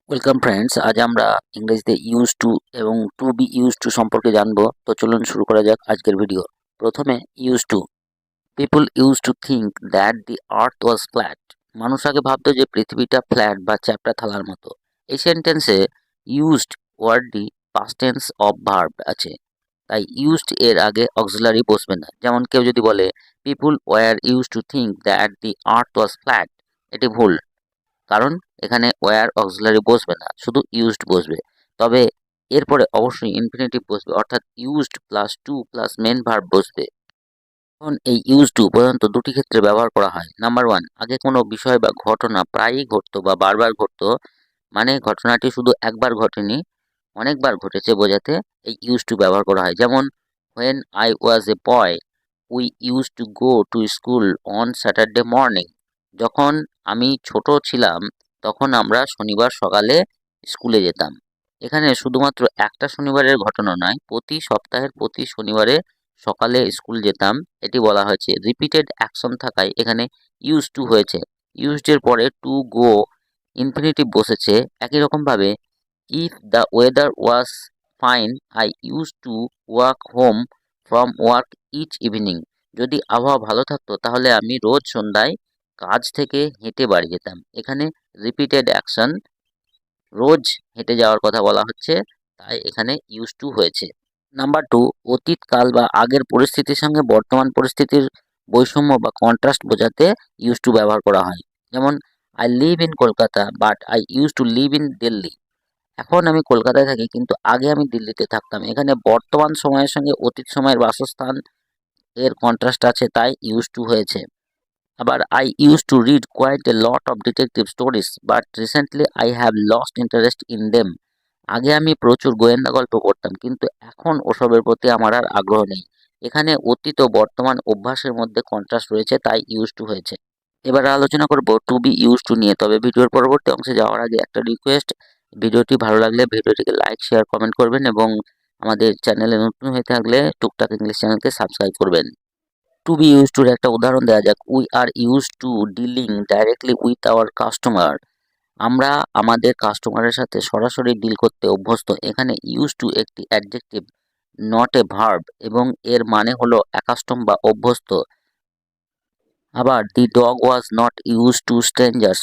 Welcome friends, আজ আমরা ইংরেজিতে ইউজ টু এবং টু বি ইউজ টু সম্পর্কে জানবো। তো চলুন শুরু করা যাক আজকের ভিডিও। প্রথমে use to. People use to think that the earth was flat. মানুষ আগে ভাবতো যে পৃথিবীটা ফ্ল্যাট বা চ্যাপ্টা থালার মতো। এই সেন্টেন্সে ইউজড ওয়ার্ডটি পাস্ট টেন্স অফ ভার্ব আছে, তাই ইউজড এর আগে অক্সিলারি বসবে না। যেমন কেউ যদি বলে people were use to think that the earth was flat, এটি ভুল, কারণ এখানে ওয়্যার অক্সিলারি বসবে না, শুধু ইউজড বসবে। তবে এরপরে অবশ্যই ইনফিনিটিভ বসবে, অর্থাৎ used plus to plus main verb বসবে। এখন এই ইউজ টু প্রধানত দুটি ক্ষেত্রে ব্যবহার করা হয়। নাম্বার ওয়ান, আগে কোনো বিষয় বা ঘটনা প্রায়ই ঘটতো বা বারবার ঘটতো, মানে ঘটনাটি শুধু একবার ঘটেনি, অনেকবার ঘটেছে বোঝাতে এই ইউজ টু ব্যবহার করা হয়। যেমন when I was A boy we use to go to school on Saturday morning. যখন আমি ছোট ছিলাম তখন আমরা শনিবার সকালে স্কুলে যেতাম। এখানে শুধুমাত্র একটা শনিবারের ঘটনা নয়, প্রতি সপ্তাহের প্রতি শনিবারে সকালে স্কুল যেতাম, এটি বলা হয়েছে। রিপিটেড অ্যাকশন থাকায় এখানে ইউজ টু হয়েছে। ইউজড এর পরে টু গো ইনফিনিটিভ বসেছে। একই রকমভাবে if the weather was fine I use to walk home from work each evening. যদি আবহাওয়া ভালো থাকতো তাহলে আমি রোজ সন্ধ্যায় কাজ থেকে হেঁটে বাড়ি যেতাম। এখানে রিপিটেড অ্যাকশন, রোজ হেঁটে যাওয়ার কথা বলা হচ্ছে, তাই এখানে ইউজ টু হয়েছে। নাম্বার টু, অতীতকাল বা আগের পরিস্থিতির সঙ্গে বর্তমান পরিস্থিতির বৈষম্য বা কন্ট্রাস্ট বোঝাতে ইউজ টু ব্যবহার করা হয়। যেমন I live in Kolkata but I use two live in Delhi. এখন আমি কলকাতায় থাকি কিন্তু আগে আমি দিল্লিতে থাকতাম। এখানে বর্তমান সময়ের সঙ্গে অতীত সময়ের বাসস্থান এর কন্ট্রাস্ট আছে, তাই ইউজ টু হয়েছে। আবার I use to read quite a lot of detective stories but recently I have lost interest in them. আগে আমি প্রচুর গোয়েন্দা গল্প পড়তাম কিন্তু এখন ওসবের প্রতি আমার আর আগ্রহ নেই। এখানে অতীত ও বর্তমান অভ্যাসের মধ্যে কন্ট্রাস্ট রয়েছে, তাই ইউজ টু হয়েছে। এবার আলোচনা করব টু বি ইউজ টু নিয়ে। তবে ভিডিওর পরবর্তী অংশে যাওয়ার আগে একটা রিকোয়েস্ট, ভিডিওটি ভালো লাগলে ভিডিওটিকে লাইক শেয়ার কমেন্ট করবেন এবং আমাদের চ্যানেলে নতুন হয়ে থাকলে টুকটাক ইংলিশ চ্যানেলকে সাবস্ক্রাইব করবেন। টু বি ইউজ টুর একটা উদাহরণ দেওয়া যাক। We are use to dealing directly with our customer. আমরা আমাদের কাস্টমারের সাথে সরাসরি ডিল করতে অভ্যস্ত। এখানে ইউজ টু একটি অ্যাডজেক্টিভ, নট এ ভার্ব, এবং এর মানে হলো অ্যাকাস্টম বা অভ্যস্ত। আবার দি dog was not used two strangers.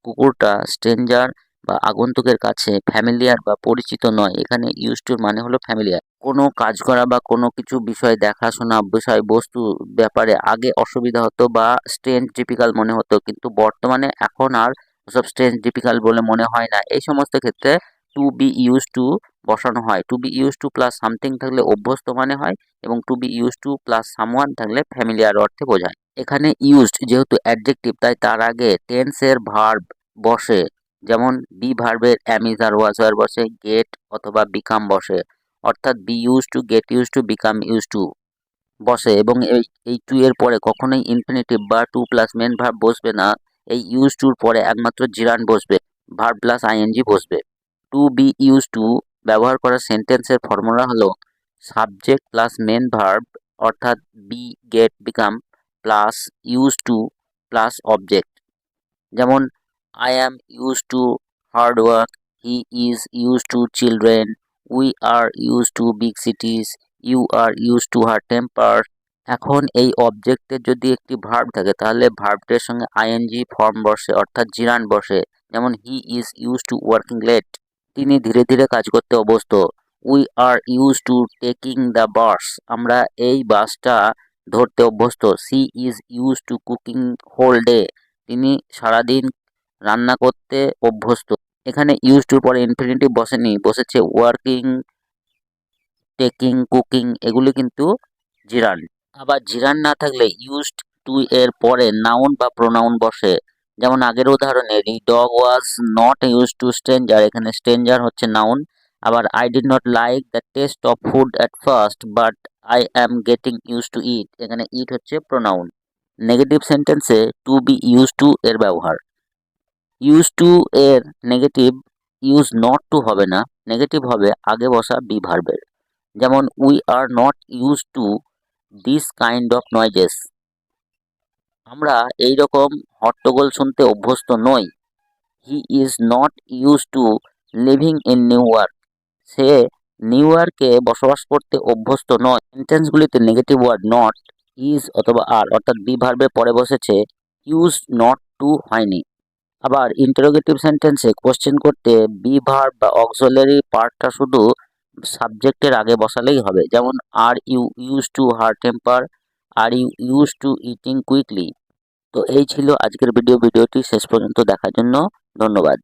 কুকুরটা স্ট্রেঞ্জার বা আগন্তুকের কাছে ফ্যামিলিয়ার বা পরিচিত নয়। এখানে ইউজ টুর মানে হলো ফ্যামিলিয়ার। কোনো কাজ করা বা কোনো কিছু বিষয় দেখাশোনা, বিষয় বস্তু ব্যাপারে আগে অসুবিধা হতো বা স্ট্রেঞ্জ ডিফিকাল্ট মনে হতো, কিন্তু বর্তমানে এখন আর ওসব স্ট্রেঞ্জ ডিফিকাল্ট বলে মনে হয় না। এই সমস্ত ক্ষেত্রে টু বি ইউজ টু বসানো হয়। To be use to plus something থাকলে অভ্যস্ত মানে হয়, এবং to be use to plus someone থাকলে ফ্যামিলিয়ার অর্থে বোঝায়। এখানে ইউজড যেহেতু অ্যাডজেক্টিভ, তাই তার আগে টেন্সের ভার্ব বসে। যেমন বি ভার্বের অ্যামিজ আর ওয়াজ ওয়ার বসে, গেট অথবা বিকাম বসে। অর্থাৎ be use to, get use to, become use to বসে, এবং এই টু এর পরে কখনোই ইনফিনিটিভ বা টু প্লাস মেন ভার্ব বসবে না। এই ইউজ টুর পরে একমাত্র জিরান বসবে, ভার্ব প্লাস আইএনজি বসবে। টু বি ইউজ টু ব্যবহার করা সেন্টেন্সের ফর্মুলা হলো সাবজেক্ট প্লাস মেন ভার্ব, অর্থাৎ be, get, become plus used to plus object. যেমন I am used to hard work, he is use to children, we are use to big cities, you are use to her temper. এখন এই অবজেক্টের যদি একটি verb থাকে তাহলে ভার্বটির সঙ্গে ING form বসে, অর্থাৎ জিরান বসে। যেমন he is use to working late, তিনি ধীরে ধীরে কাজ করতে অভ্যস্ত। We are use to taking the bus, আমরা এই বাসটা ধরতে অভ্যস্ত। She is use to cooking whole day, তিনি সারাদিন রান্না করতে অভ্যস্ত। এখানে ইউজ টুর পরে ইনফিনিটিভ বসেনি, বসেছে ওয়ার্কিং, টেকিং, কুকিং, এগুলি কিন্তু জিরান। আবার জিরান না থাকলে ইউজড টু এর পরে নাউন বা প্রোনাউন বসে। যেমন আগের উদাহরণে the dog was not used to stranger, এখানে স্ট্রেঞ্জার হচ্ছে নাউন। আবার I did not like the taste of food at first but I am getting used to it, এখানে ইট হচ্ছে প্রোনাউন। নেগেটিভ সেন্টেন্সে টু বি ইউজ টু এর ব্যবহার। Used to এর negative used not to হবে না, negative হবে আগে বসা বি ভার্বের। যেমন we are not used to this kind of noises, আমরা এই রকম হট্টগোল শুনতে অভ্যস্ত নই। He is not used two living in new York. Say new ইয়র্কে বসবাস করতে অভ্যস্ত নয়। সেন্টেন্সগুলিতে নেগেটিভ ওয়ার্ড নট, ইজ অথবা আর অর্থাৎ বি ভার্বের পরে বসেছে, ইউজ নট টু হয়নি। আবার ইন্টারোগেটিভ সেন্টেন্সে কোশ্চেন করতে বি ভার্ব বা অক্সিলারি পার্টটা শুধু সাবজেক্টের আগে বসালেই হবে। যেমন are you use to her temper, are you use to eating quickly. তো এই ছিল আজকের ভিডিওটি শেষ পর্যন্ত দেখার জন্য ধন্যবাদ।